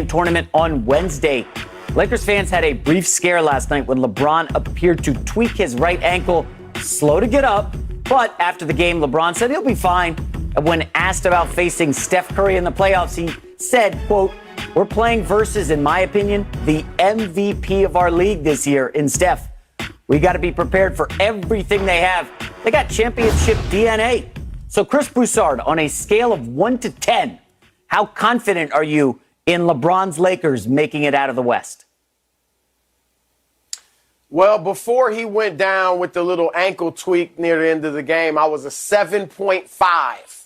tournament on Wednesday. Lakers fans had a brief scare last night when LeBron appeared to tweak his right ankle, slow to get up. But after the game, LeBron said he'll be fine. And when asked about facing Steph Curry in the playoffs, he said, quote, "We're playing versus, in my opinion, the MVP of our league this year in Steph. We got to be prepared for everything they have. They got championship DNA." So Chris Broussard, on a scale of 1 to 10, how confident are you in LeBron's Lakers making it out of the West? Well, before he went down with the little ankle tweak near the end of the game, I was a 7.5.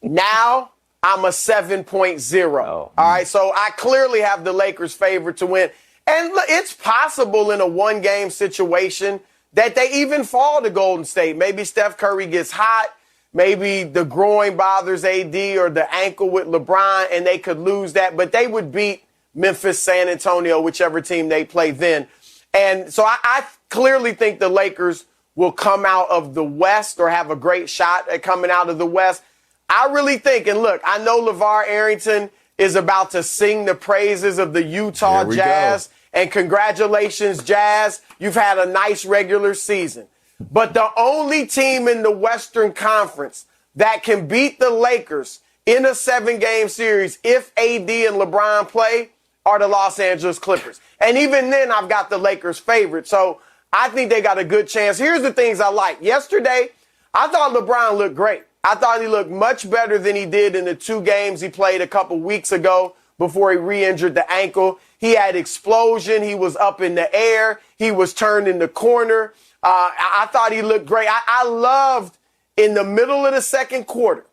Now I'm a 7.0. All right, so I clearly have the Lakers favored to win. And look, it's possible in a one-game situation that they even fall to Golden State. Maybe Steph Curry gets hot. Maybe the groin bothers AD or the ankle with LeBron, and they could lose that. But they would beat Memphis, San Antonio, whichever team they play then. And so I clearly think the Lakers will come out of the West or have a great shot at coming out of the West. I really think, and look, I know LeVar Arrington is about to sing the praises of the Utah Jazz. And congratulations, Jazz. You've had a nice regular season. But the only team in the Western Conference that can beat the Lakers in a 7-game series if AD and LeBron play are the Los Angeles Clippers. And even then, I've got the Lakers favorite. So I think they got a good chance. Here's the things I like. Yesterday, I thought LeBron looked great. I thought he looked much better than he did in the 2 games he played a couple weeks ago before he re-injured the ankle. He had explosion. He was up in the air. He was turned in the corner. I thought he looked great. I loved in the middle of the second quarter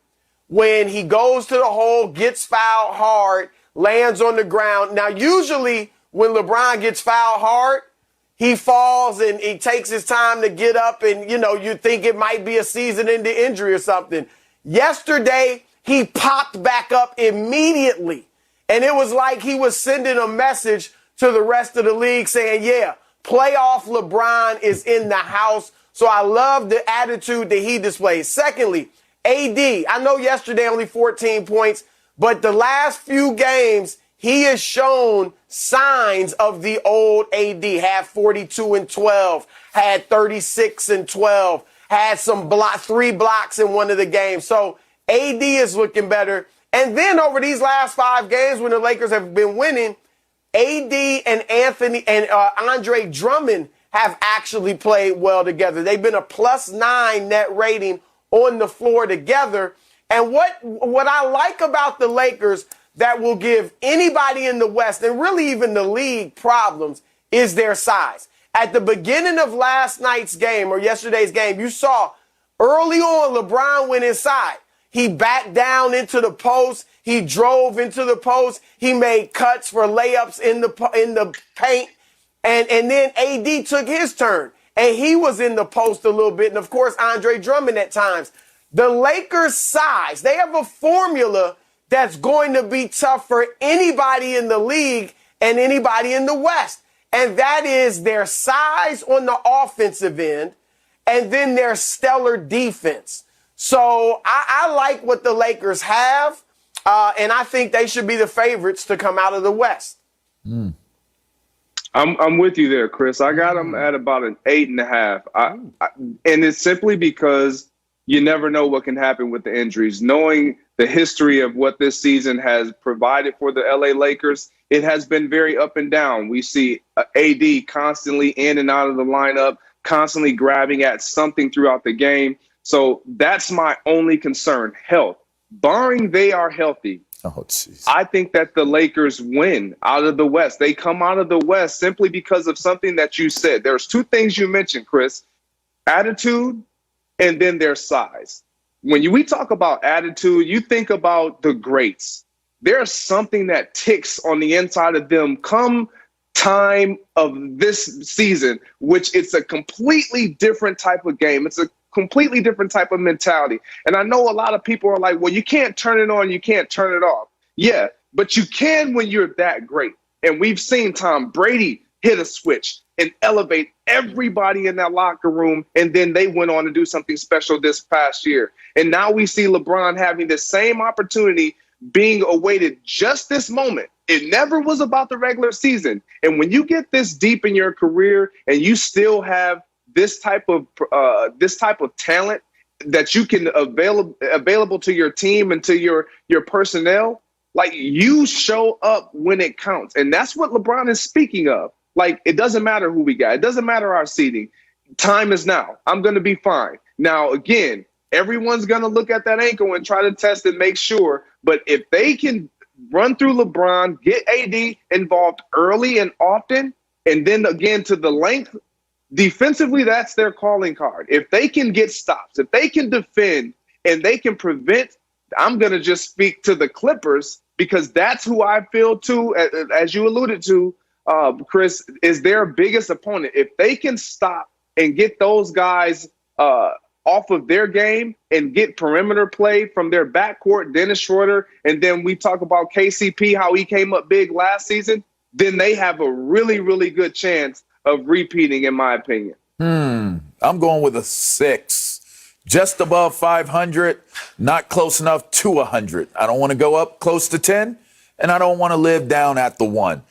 when he goes to the hole, gets fouled hard, lands on the ground. Now, usually when LeBron gets fouled hard, he falls and he takes his time to get up and, you think it might be a season-ending injury or something. Yesterday, he popped back up immediately. And it was like he was sending a message to the rest of the league saying, yeah, playoff LeBron is in the house. So I love the attitude that he displays. Secondly, AD, I know yesterday only 14 points, but the last few games, he has shown signs of the old AD. Had 42 and 12, had 36 and 12, had 3 blocks in one of the games. So AD is looking better. And then over these last 5 games when the Lakers have been winning, AD and Andre Drummond have actually played well together. They've been a +9 net rating on the floor together. And what I like about the Lakers that will give anybody in the West and really even the league problems is their size. At the beginning of last night's game or yesterday's game, you saw early on LeBron went inside. He backed down into the post. He drove into the post. He made cuts for layups in the paint. And then AD took his turn. And he was in the post a little bit. And, of course, Andre Drummond at times. The Lakers' size, they have a formula that's going to be tough for anybody in the league and anybody in the West. And that is their size on the offensive end and then their stellar defense. So I like what the Lakers have, and I think they should be the favorites to come out of the West. I'm with you there, Chris. I got them at about an 8.5. And it's simply because you never know what can happen with the injuries. Knowing the history of what this season has provided for the LA Lakers, it has been very up and down. We see AD constantly in and out of the lineup, constantly grabbing at something throughout the game. So that's my only concern, health. Barring they are healthy, I think that the Lakers win out of the West. They come out of the West simply because of something that you said. There's 2 things you mentioned, Chris, attitude and then their size. When we talk about attitude, you think about the greats. There's something that ticks on the inside of them come time of this season, which it's a completely different type of game. It's a completely different type of mentality. And I know a lot of people are like, well, you can't turn it on, you can't turn it off. Yeah, but you can when you're that great. And we've seen Tom Brady hit a switch and elevate everybody in that locker room. And then they went on to do something special this past year. And now we see LeBron having the same opportunity being awaited just this moment. It never was about the regular season. And when you get this deep in your career and you still have this type of talent that you can available to your team and to your personnel, like, you show up when it counts. And that's what LeBron is speaking of. Like, it doesn't matter who we got. It doesn't matter our seeding. Time is now. I'm going to be fine. Now, again, everyone's going to look at that ankle and try to test and make sure. But if they can run through LeBron, get AD involved early and often, and then again to the length, defensively, that's their calling card. If they can get stops, if they can defend and they can prevent, I'm going to just speak to the Clippers, because that's who I feel too, as you alluded to, Chris, is their biggest opponent. If they can stop and get those guys off of their game and get perimeter play from their backcourt, Dennis Schroeder, and then we talk about KCP, how he came up big last season, then they have a really, really good chance of repeating, in my opinion. I'm going with a 6. Just above 500, not close enough to 100. I don't want to go up close to 10, and I don't want to live down at the 1.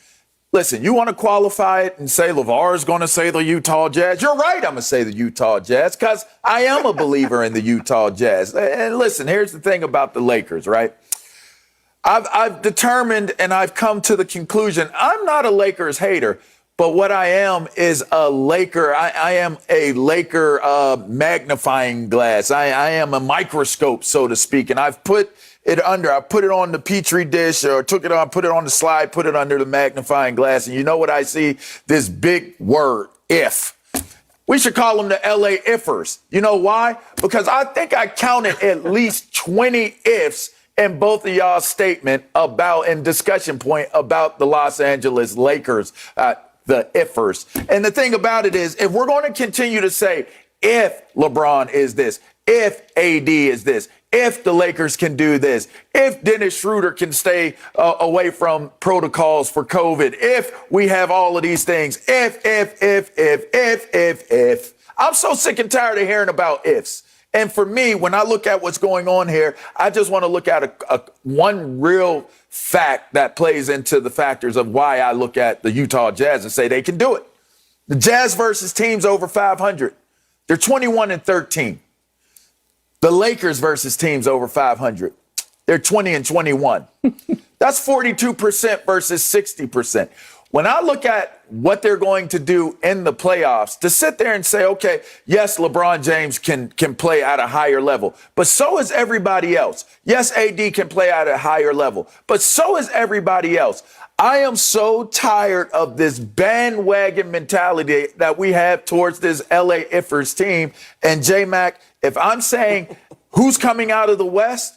Listen, you want to qualify it and say LeVar is going to say the Utah Jazz. You're right, I'm going to say the Utah Jazz, because I am a believer in the Utah Jazz. And listen, here's the thing about the Lakers, right? I've determined and I've come to the conclusion, I'm not a Lakers hater, but what I am is a Laker. I am a Laker magnifying glass. I am a microscope, so to speak, and I've put it under. I put it on the Petri dish, or took it on, put it on the slide, put it under the magnifying glass. And you know what I see? This big word, if. We should call them the LA ifers. You know why? Because I think I counted at least 20 ifs in both of y'all's statement about, and discussion point about the Los Angeles Lakers, the ifers. And the thing about it is, if we're going to continue to say, if LeBron is this, if AD is this, if the Lakers can do this, if Dennis Schroeder can stay away from protocols for COVID, if we have all of these things, if. I'm so sick and tired of hearing about ifs. And for me, when I look at what's going on here, I just want to look at one real fact that plays into the factors of why I look at the Utah Jazz and say they can do it. The Jazz versus teams over 500, they're 21-13. The Lakers versus teams over 500, they're 20-21. That's 42% versus 60%. When I look at what they're going to do in the playoffs, to sit there and say, okay, yes, LeBron James can play at a higher level, but so is everybody else. Yes, AD can play at a higher level, but so is everybody else. I am so tired of this bandwagon mentality that we have towards this LA Ifers team. And J-Mac, if I'm saying who's coming out of the West,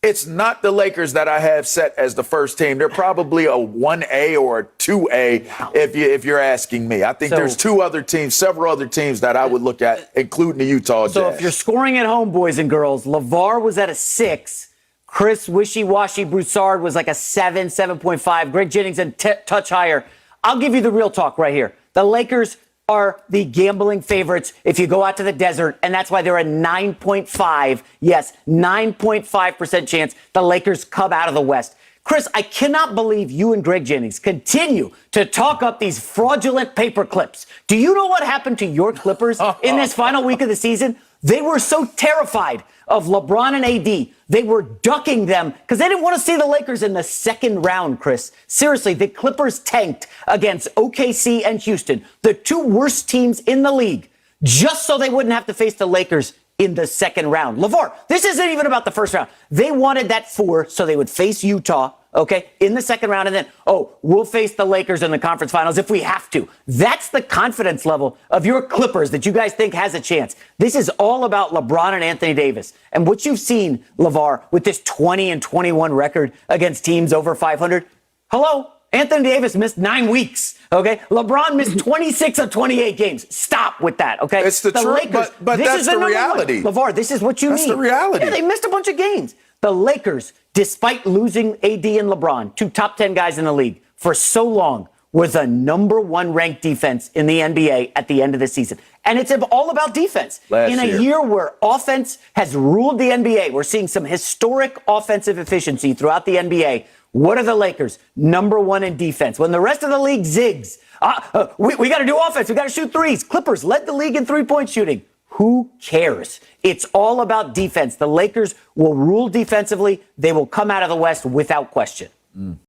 it's not the Lakers that I have set as the first team. They're probably a 1A or a 2A if you're asking me. I think there's several other teams that I would look at, including the Utah Jazz. So if you're scoring at home, boys and girls, LeVar was at a 6. Chris Wishy-Washy Broussard was like a 7, 7.5. Greg Jennings a touch higher. I'll give you the real talk right here. The Lakers are the gambling favorites if you go out to the desert, and that's why they're a 9.5, yes, 9.5% chance the Lakers come out of the West. Chris, I cannot believe you and Greg Jennings continue to talk up these fraudulent paper clips. Do you know what happened to your Clippers in this final week of the season? They were so terrified of LeBron and AD. They were ducking them because they didn't want to see the Lakers in the second round, Chris. Seriously, the Clippers tanked against OKC and Houston, the two worst teams in the league, just so they wouldn't have to face the Lakers in the second round. LeVar, this isn't even about the first round. They wanted that 4 so they would face Utah, okay, in the second round, and then, we'll face the Lakers in the conference finals if we have to. That's the confidence level of your Clippers that you guys think has a chance. This is all about LeBron and Anthony Davis. And what you've seen, LeVar, with this 20-21 record against teams over 500, hello, Anthony Davis missed 9 weeks, okay? LeBron missed 26 of 28 games. Stop with that, okay? It's the truth, Lakers, but that's the reality. LeVar, this is what you That's mean. the reality. Yeah, they missed a bunch of games. The Lakers, despite losing AD and LeBron, 2 top 10 guys in the league, for so long, with a number 1 ranked defense in the NBA at the end of the season. And it's all about defense. Last in a year where offense has ruled the NBA, we're seeing some historic offensive efficiency throughout the NBA. What are the Lakers? Number 1 in defense. When the rest of the league zigs, we got to do offense. We got to shoot threes. Clippers led the league in three-point shooting. Who cares? It's all about defense. The Lakers will rule defensively. They will come out of the West without question.